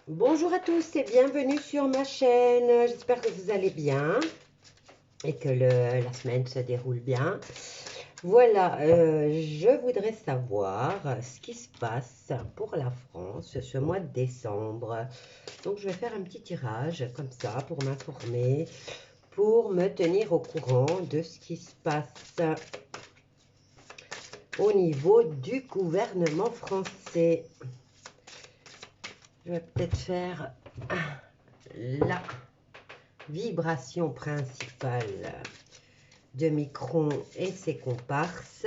Bonjour à tous et bienvenue sur ma chaîne. J'espère que vous allez bien et que la semaine se déroule bien. Voilà, je voudrais savoir ce qui se passe pour la France ce mois de décembre. Donc je vais faire un petit tirage comme ça pour m'informer, pour me tenir au courant de ce qui se passe au niveau du gouvernement français. Je vais peut-être faire la vibration principale de Micron et ses comparses.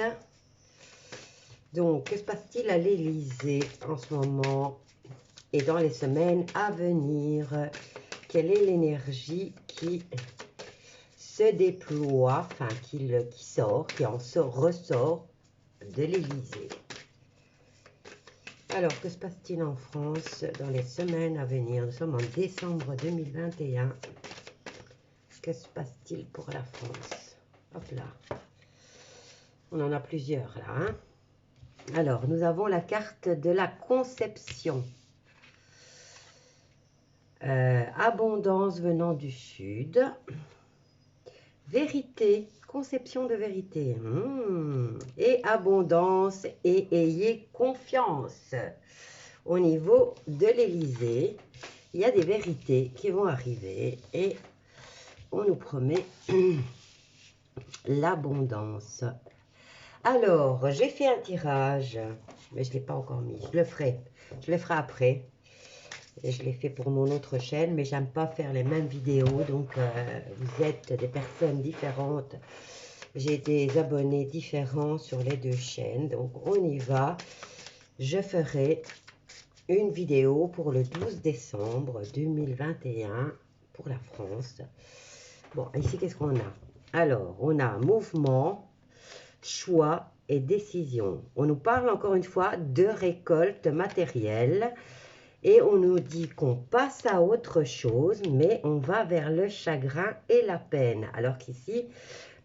Donc, que se passe-t-il à l'Élysée en ce moment et dans les semaines à venir? Quelle est l'énergie qui se déploie, enfin qui ressort de l'Élysée? Alors, que se passe-t-il en France dans les semaines à venir? Nous sommes en décembre 2021. Que se passe-t-il pour la France? Hop là. On en a plusieurs là. Hein. Alors, nous avons la carte de la conception. Abondance venant du sud. Vérité, conception de vérité. Et abondance et ayez confiance. Au niveau de l'Élysée, il y a des vérités qui vont arriver et on nous promet l'abondance. Alors, j'ai fait un tirage, mais je ne l'ai pas encore mis. Je le ferai après. Et je l'ai fait pour mon autre chaîne, mais j'aime pas faire les mêmes vidéos. Donc, vous êtes des personnes différentes. J'ai des abonnés différents sur les deux chaînes. Donc, on y va. Je ferai une vidéo pour le 12 décembre 2021 pour la France. Bon, ici, qu'est-ce qu'on a? Alors, on a mouvement, choix et décision. On nous parle encore une fois de récolte matérielle et on nous dit qu'on passe à autre chose, mais on va vers le chagrin et la peine. Alors qu'ici,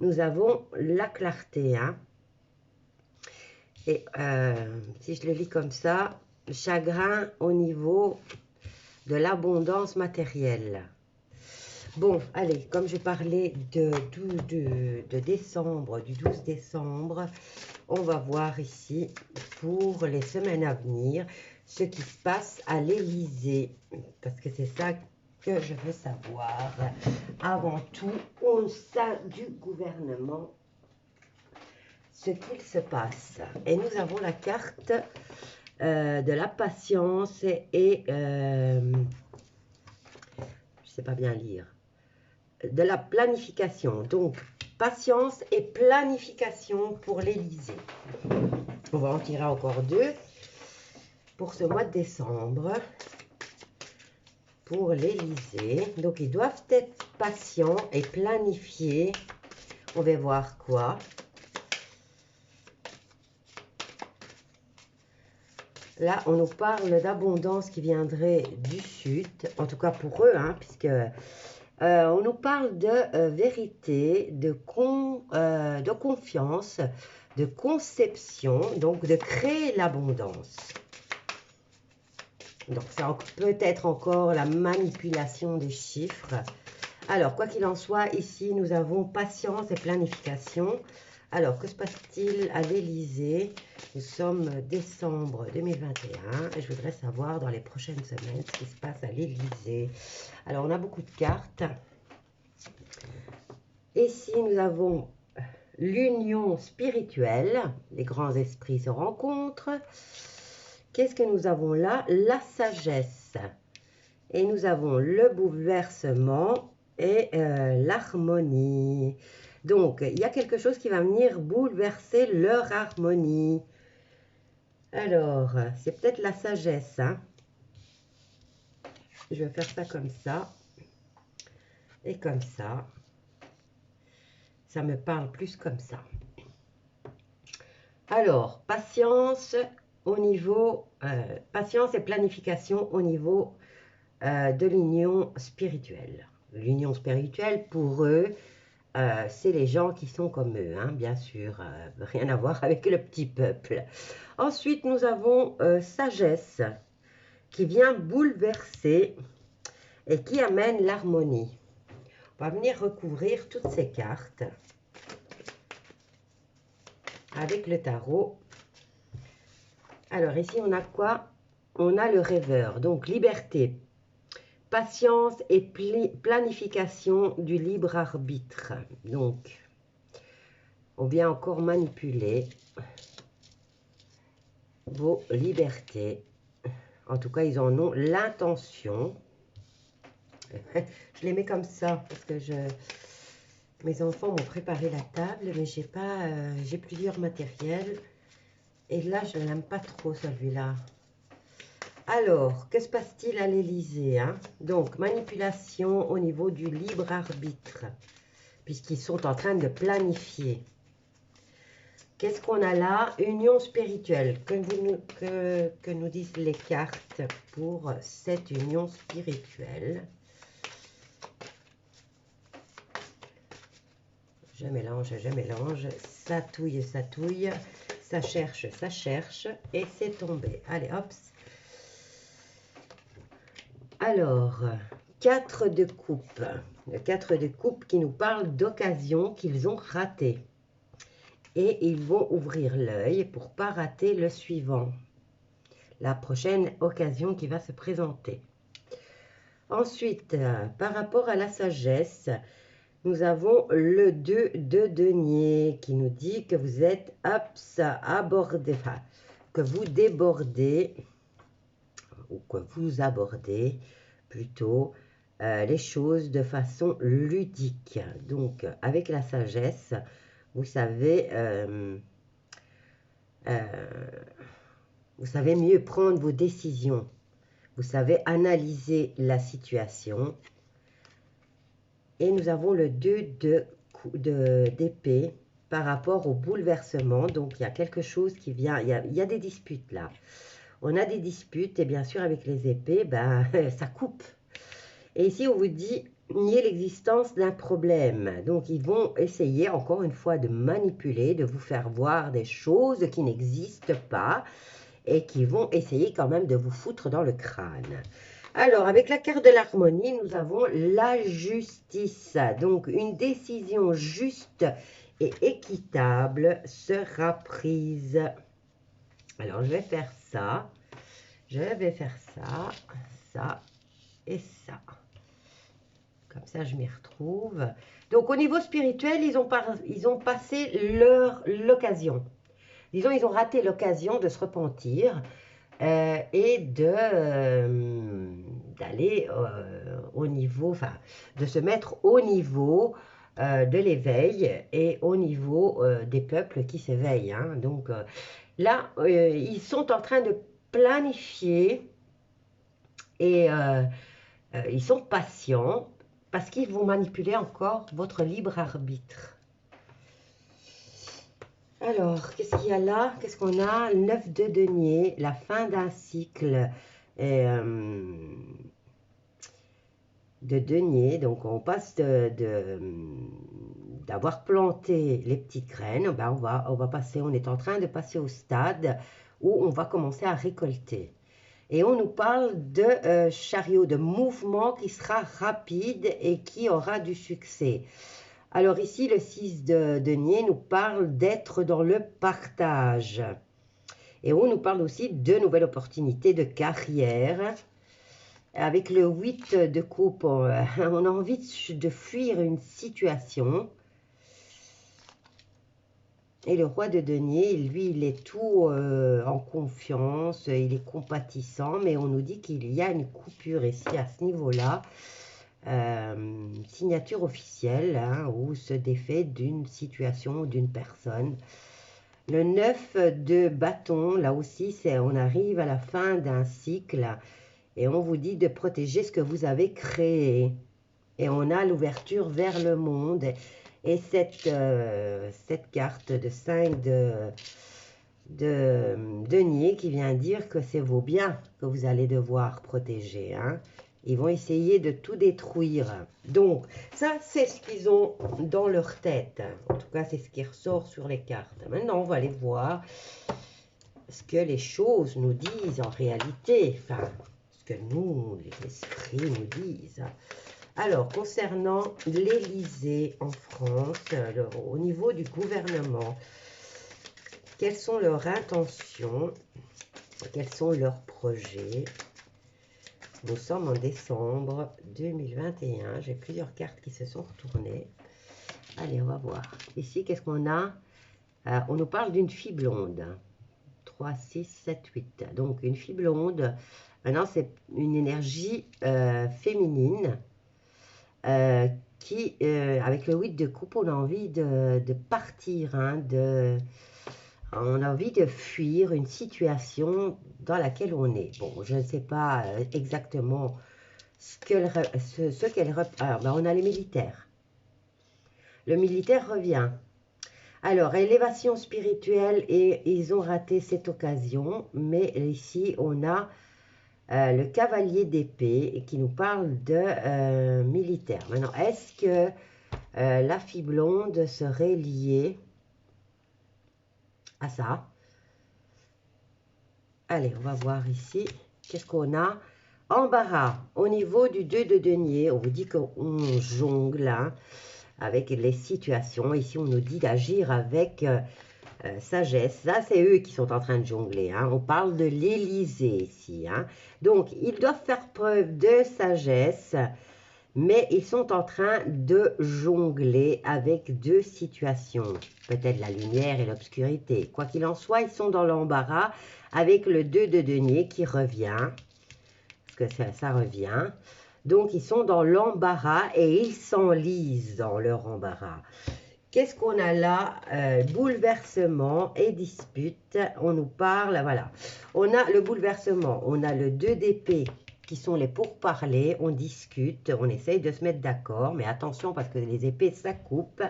nous avons la clarté. Hein. Et si je le lis comme ça, chagrin au niveau de l'abondance matérielle. Bon, allez, comme je parlais de décembre, du 12 décembre, on va voir ici, pour les semaines à venir, ce qui se passe à l'Élysée. Parce que c'est ça que je veux savoir. Avant tout, au sein du gouvernement, ce qu'il se passe. Et nous avons la carte de la patience et... je ne sais pas bien lire. De la planification. Donc, patience et planification pour l'Élysée. On va en tirer encore deux pour ce mois de décembre. Pour l'Élysée. Donc, ils doivent être patients et planifier. On va voir quoi. Là, on nous parle d'abondance qui viendrait du sud. En tout cas pour eux, hein, puisque... on nous parle de vérité, de confiance, de conception, donc de créer l'abondance. Donc, ça peut être encore la manipulation des chiffres. Alors, quoi qu'il en soit, ici, nous avons patience et planification. Alors, que se passe-t-il à l'Élysée? Nous sommes décembre 2021 et je voudrais savoir dans les prochaines semaines ce qui se passe à l'Élysée. Alors, on a beaucoup de cartes. Ici, nous avons l'union spirituelle. Les grands esprits se rencontrent. Qu'est-ce que nous avons là? La sagesse. Et nous avons le bouleversement et l'harmonie. Donc, il y a quelque chose qui va venir bouleverser leur harmonie. Alors, c'est peut-être la sagesse. Hein? Je vais faire ça comme ça. Et comme ça. Ça me parle plus comme ça. Alors, patience au niveau... patience et planification au niveau de l'union spirituelle. L'union spirituelle, pour eux, c'est les gens qui sont comme eux, hein, bien sûr, rien à voir avec le petit peuple. Ensuite, nous avons sagesse. qui vient bouleverser et qui amène l'harmonie. On va venir recouvrir toutes ces cartes avec le tarot. Alors ici, on a quoi? On a le rêveur, donc liberté, patience et planification du libre arbitre. Donc, on vient encore manipuler vos libertés. En tout cas, ils en ont l'intention. Je les mets comme ça parce que mes enfants m'ont préparé la table, mais j'ai plusieurs matériels. Et là, je n'aime pas trop celui-là. Alors, que se passe-t-il à l'Élysée, hein? Donc, manipulation au niveau du libre arbitre, puisqu'ils sont en train de planifier. Qu'est-ce qu'on a là? Union spirituelle. Que nous disent les cartes pour cette union spirituelle? Je mélange, ça touille, ça cherche, et c'est tombé. Allez, hop. Alors, 4 de coupe. Le 4 de coupe qui nous parle d'occasions qu'ils ont ratées. Et ils vont ouvrir l'œil pour ne pas rater le suivant. La prochaine occasion qui va se présenter. Ensuite, par rapport à la sagesse, nous avons le 2 de denier qui nous dit que vous êtes aptes à aborder, enfin, que vous débordez, ou que vous abordez plutôt les choses de façon ludique. Donc, avec la sagesse, vous savez mieux prendre vos décisions. Vous savez analyser la situation. Et nous avons le 2 d'épée par rapport au bouleversement. Donc, il y a quelque chose qui vient. Il y a des disputes là. On a des disputes et bien sûr, avec les épées, ben, ça coupe. Et ici, on vous dit nier l'existence d'un problème. Donc, ils vont essayer encore une fois de manipuler, de vous faire voir des choses qui n'existent pas et qui vont essayer quand même de vous foutre dans le crâne. Alors, avec la carte de l'harmonie, nous avons la justice. Donc, une décision juste et équitable sera prise. Alors, je vais faire ça. Je vais faire ça, ça et ça. Comme ça, je m'y retrouve. Donc, au niveau spirituel, ils ont passé l'occasion. Disons, ils ont raté l'occasion de se repentir. Et d'aller au niveau, enfin, de se mettre au niveau de l'éveil et au niveau des peuples qui s'éveillent. Hein. Donc là, ils sont en train de planifier et ils sont patients parce qu'ils vont manipuler encore votre libre arbitre. Alors, qu'est-ce qu'il y a là? Qu'est-ce qu'on a? Le 9 de denier, la fin d'un cycle de denier. Donc, on passe d'avoir planté les petites graines. Ben, on est en train de passer au stade où on va commencer à récolter. Et on nous parle de chariot, de mouvement qui sera rapide et qui aura du succès. Alors ici, le 6 de denier nous parle d'être dans le partage. Et on nous parle aussi de nouvelles opportunités de carrière. Avec le 8 de coupe, on a envie de fuir une situation. Et le roi de denier, lui, il est tout en confiance, il est compatissant, mais on nous dit qu'il y a une coupure ici à ce niveau-là. Signature officielle, hein, ou se défait d'une situation ou d'une personne. Le 9 de bâton, là aussi, on arrive à la fin d'un cycle et on vous dit de protéger ce que vous avez créé. Et on a l'ouverture vers le monde. Et cette carte de 5 de denier qui vient dire que c'est vos biens que vous allez devoir protéger, hein. Ils vont essayer de tout détruire. Donc, ça, c'est ce qu'ils ont dans leur tête. En tout cas, c'est ce qui ressort sur les cartes. Maintenant, on va aller voir ce que les choses nous disent en réalité. Enfin, que nous, les esprits nous disent. Alors, concernant l'Élysée en France, au niveau du gouvernement, quelles sont leurs intentions? Quels sont leurs projets? Nous sommes en décembre 2021. J'ai plusieurs cartes qui se sont retournées. Allez, on va voir. Ici, qu'est-ce qu'on a? On nous parle d'une fille blonde. 3, 6, 7, 8. Donc, une fille blonde. Maintenant, c'est une énergie féminine qui, avec le 8 de coupe, on a envie de partir, hein, on a envie de fuir une situation dans laquelle on est. Bon, je ne sais pas exactement ce qu'elle représente. Alors, ben, on a les militaires. Le militaire revient. Alors, élévation spirituelle, et ils ont raté cette occasion. Mais ici, on a le cavalier d'épée qui nous parle de militaire. Maintenant, est-ce que la fille blonde serait liée à ça? Allez, on va voir ici. Qu'est-ce qu'on a? Embarras. Au niveau du 2 de denier, on vous dit qu'on jongle hein, avec les situations. Ici, on nous dit d'agir avec sagesse. Ça, c'est eux qui sont en train de jongler. Hein. On parle de l'Élysée ici. Hein. Donc, ils doivent faire preuve de sagesse, mais ils sont en train de jongler avec deux situations. Peut-être la lumière et l'obscurité. Quoi qu'il en soit, ils sont dans l'embarras avec le 2 de denier qui revient. Parce que ça revient. Donc, ils sont dans l'embarras et ils s'enlisent dans leur embarras. Qu'est-ce qu'on a là? Bouleversement et dispute. On nous parle, voilà. On a le bouleversement, on a le 2 d'épée qui sont les pourparlers. On discute, on essaye de se mettre d'accord. Mais attention parce que les épées, ça coupe.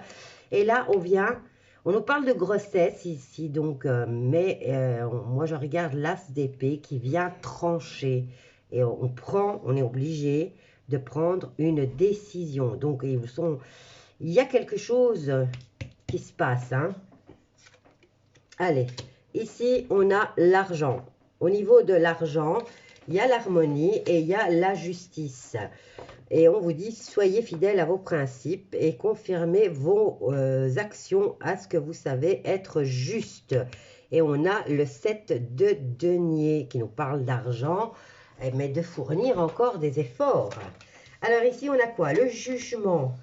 Et là, on nous parle de grossesse ici. Donc, moi, je regarde l'as d'épée qui vient trancher. Et on est obligé de prendre une décision. Donc, il y a quelque chose qui se passe. Hein. Allez, ici, on a l'argent. Au niveau de l'argent, il y a l'harmonie et il y a la justice. Et on vous dit, soyez fidèles à vos principes et confirmez vos actions à ce que vous savez être juste. Et on a le 7 de denier qui nous parle d'argent, mais de fournir encore des efforts. Alors ici, on a quoi? Le jugement,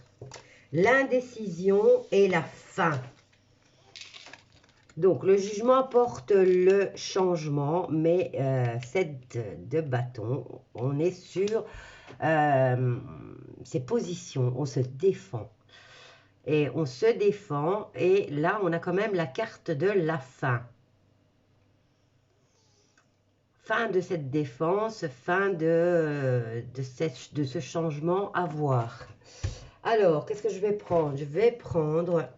l'indécision et la fin. Donc, le jugement apporte le changement, mais 7 de bâton, on est sur ses positions, on se défend. Et on se défend, et là, on a quand même la carte de la fin. Fin de cette défense, fin de ce changement à voir. Alors, qu'est-ce que je vais prendre? Je vais prendre...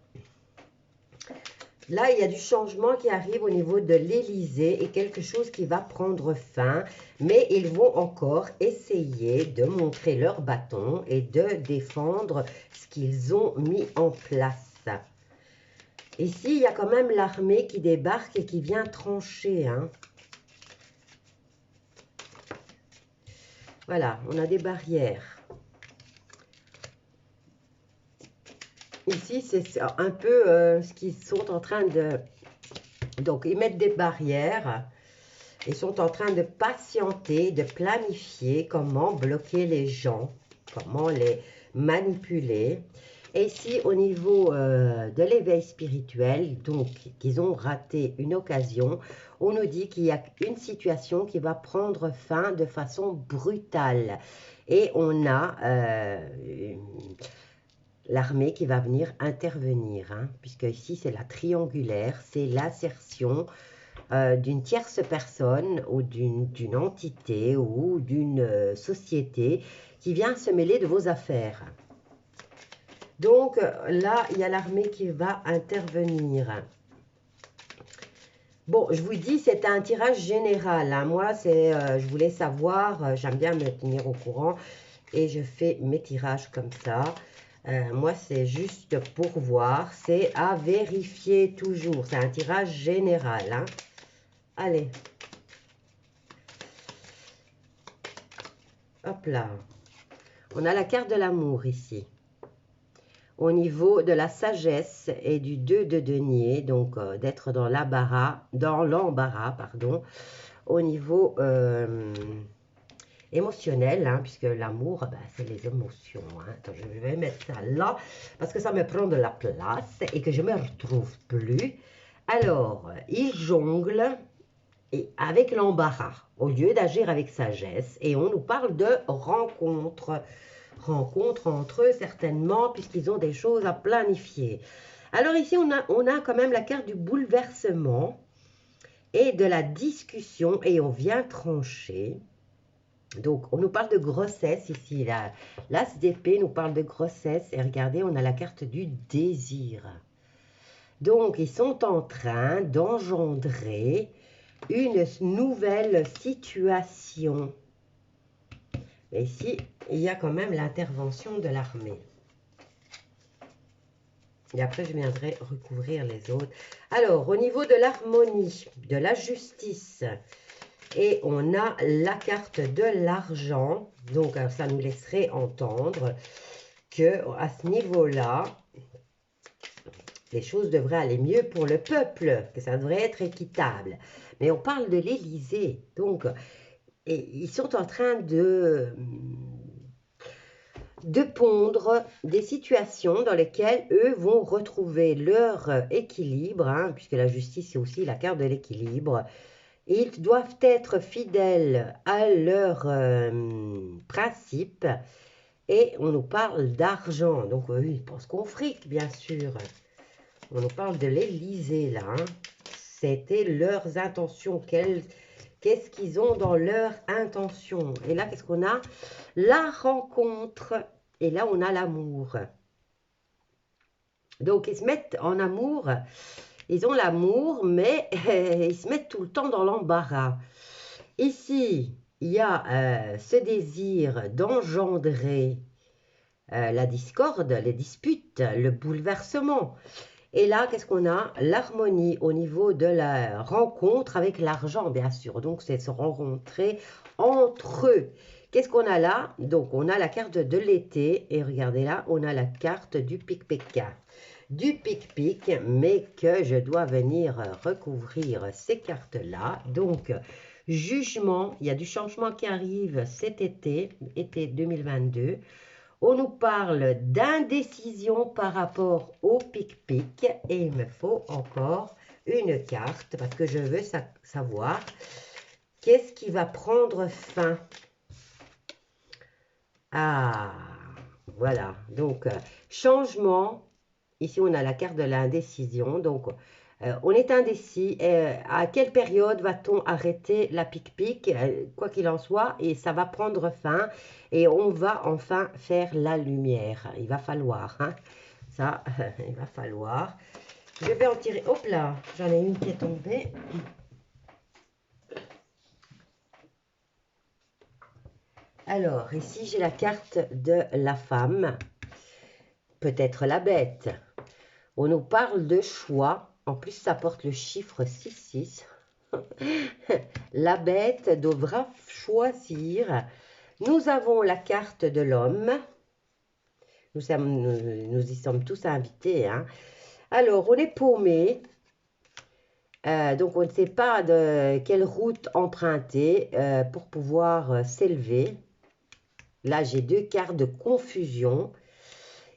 Là, il y a du changement qui arrive au niveau de l'Élysée et quelque chose qui va prendre fin. Mais ils vont encore essayer de montrer leur bâton et de défendre ce qu'ils ont mis en place. Ici, il y a quand même l'armée qui débarque et qui vient trancher. Hein. Voilà, on a des barrières. Ici, c'est un peu ce qu'ils sont en train de... Donc, ils mettent des barrières. Ils sont en train de patienter, de planifier comment bloquer les gens, comment les manipuler. Et ici, au niveau de l'éveil spirituel, donc, qu'ils ont raté une occasion, on nous dit qu'il y a une situation qui va prendre fin de façon brutale. Et on a... l'armée qui va venir intervenir, hein, puisque ici c'est la triangulaire, c'est l'insertion d'une tierce personne ou d'une entité ou d'une société qui vient se mêler de vos affaires. Donc là, il y a l'armée qui va intervenir. Bon, je vous dis, c'est un tirage général. Hein. Moi, je voulais savoir, j'aime bien me tenir au courant et je fais mes tirages comme ça. Moi, c'est juste pour voir. C'est à vérifier toujours. C'est un tirage général. Hein. Allez. Hop là. On a la carte de l'amour ici. Au niveau de la sagesse et du 2 de denier, donc d'être dans l'embarras, pardon, au niveau émotionnel, hein, puisque l'amour, ben, c'est les émotions. Hein. Attends, je vais mettre ça là, parce que ça me prend de la place et que je ne me retrouve plus. Alors, il jongle et avec l'embarras, au lieu d'agir avec sagesse, et on nous parle de rencontre entre eux certainement, puisqu'ils ont des choses à planifier. Alors ici, on a quand même la carte du bouleversement et de la discussion, et on vient trancher. Donc, on nous parle de grossesse ici. L'as d'épée nous parle de grossesse, et regardez, on a la carte du désir. Donc, ils sont en train d'engendrer une nouvelle situation. Et ici, il y a quand même l'intervention de l'armée. Et après, je viendrai recouvrir les autres. Alors, au niveau de l'harmonie, de la justice, et on a la carte de l'argent. Donc, ça nous laisserait entendre que à ce niveau-là, les choses devraient aller mieux pour le peuple, que ça devrait être équitable. Mais on parle de l'Élysée, donc... Et ils sont en train de pondre des situations dans lesquelles eux vont retrouver leur équilibre, hein, puisque la justice c'est aussi la carte de l'équilibre. Ils doivent être fidèles à leurs principes et on nous parle d'argent. Donc oui, ils pensent qu'on fric, bien sûr. On nous parle de l'Élysée là. Hein. C'était leurs intentions. Qu'est-ce qu'ils ont dans leur intention? Et là, qu'est-ce qu'on a? La rencontre. Et là, on a l'amour. Donc, ils se mettent en amour. Ils ont l'amour, mais ils se mettent tout le temps dans l'embarras. Ici, il y a ce désir d'engendrer la discorde, les disputes, le bouleversement. Et là, qu'est-ce qu'on a? L'harmonie au niveau de la rencontre avec l'argent, bien sûr. Donc, c'est se rencontrer entre eux. Qu'est-ce qu'on a là? Donc, on a la carte de l'été. Et regardez là, on a la carte du pic-pic. Du pic-pic, mais que je dois venir recouvrir ces cartes-là. Donc, jugement, il y a du changement qui arrive cet été 2022. On nous parle d'indécision par rapport au pic-pic et il me faut encore une carte parce que je veux savoir qu'est-ce qui va prendre fin. Ah, voilà. Donc, changement. Ici, on a la carte de l'indécision. Donc, on est indécis. À quelle période va-t-on arrêter la pic-pic? Quoi qu'il en soit, et ça va prendre fin. Et on va enfin faire la lumière. Il va falloir, hein. Ça, il va falloir. Je vais en tirer. Hop là, j'en ai une qui est tombée. Alors, ici, j'ai la carte de la femme. Peut-être la bête. On nous parle de choix. En plus, ça porte le chiffre 66. La bête devra choisir. Nous avons la carte de l'homme. Nous y sommes tous invités. Hein. Alors, on est paumé. Donc, on ne sait pas de quelle route emprunter pour pouvoir s'élever. Là, j'ai deux cartes de confusion.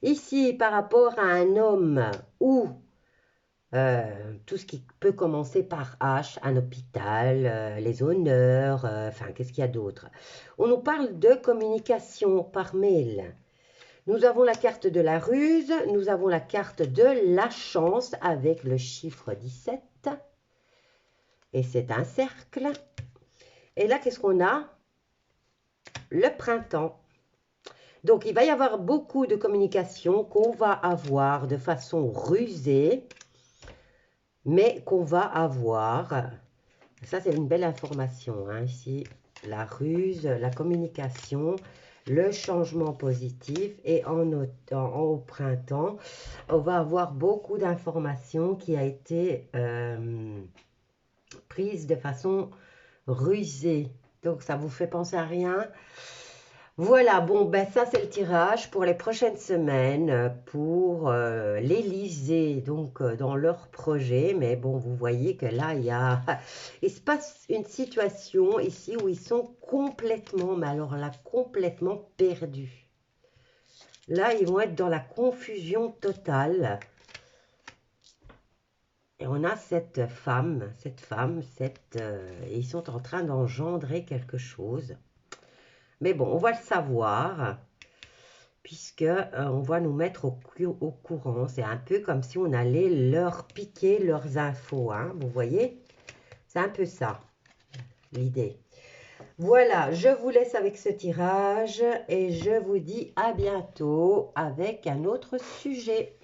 Ici, par rapport à un homme ou tout ce qui peut commencer par H, un hôpital, les honneurs, enfin, qu'est-ce qu'il y a d'autre? On nous parle de communication par mail. Nous avons la carte de la ruse, nous avons la carte de la chance avec le chiffre 17. Et c'est un cercle. Et là, qu'est-ce qu'on a? Le printemps. Donc, il va y avoir beaucoup de communication qu'on va avoir de façon rusée, mais qu'on va avoir. Ça, c'est une belle information. Hein, ici, la ruse, la communication, le changement positif. Et au printemps, on va avoir beaucoup d'informations qui a été prise de façon rusée. Donc, ça vous fait penser à rien? Voilà, bon, ben ça c'est le tirage pour les prochaines semaines pour l'Élysée, donc dans leur projet. Mais bon, vous voyez que là, il se passe une situation ici où ils sont complètement, mais alors là, complètement perdus. Là, ils vont être dans la confusion totale. Et on a cette femme, ils sont en train d'engendrer quelque chose. Mais bon, on va le savoir, puisque on va nous mettre au courant. C'est un peu comme si on allait leur piquer leurs infos, hein, vous voyez? C'est un peu ça, l'idée. Voilà, je vous laisse avec ce tirage et je vous dis à bientôt avec un autre sujet.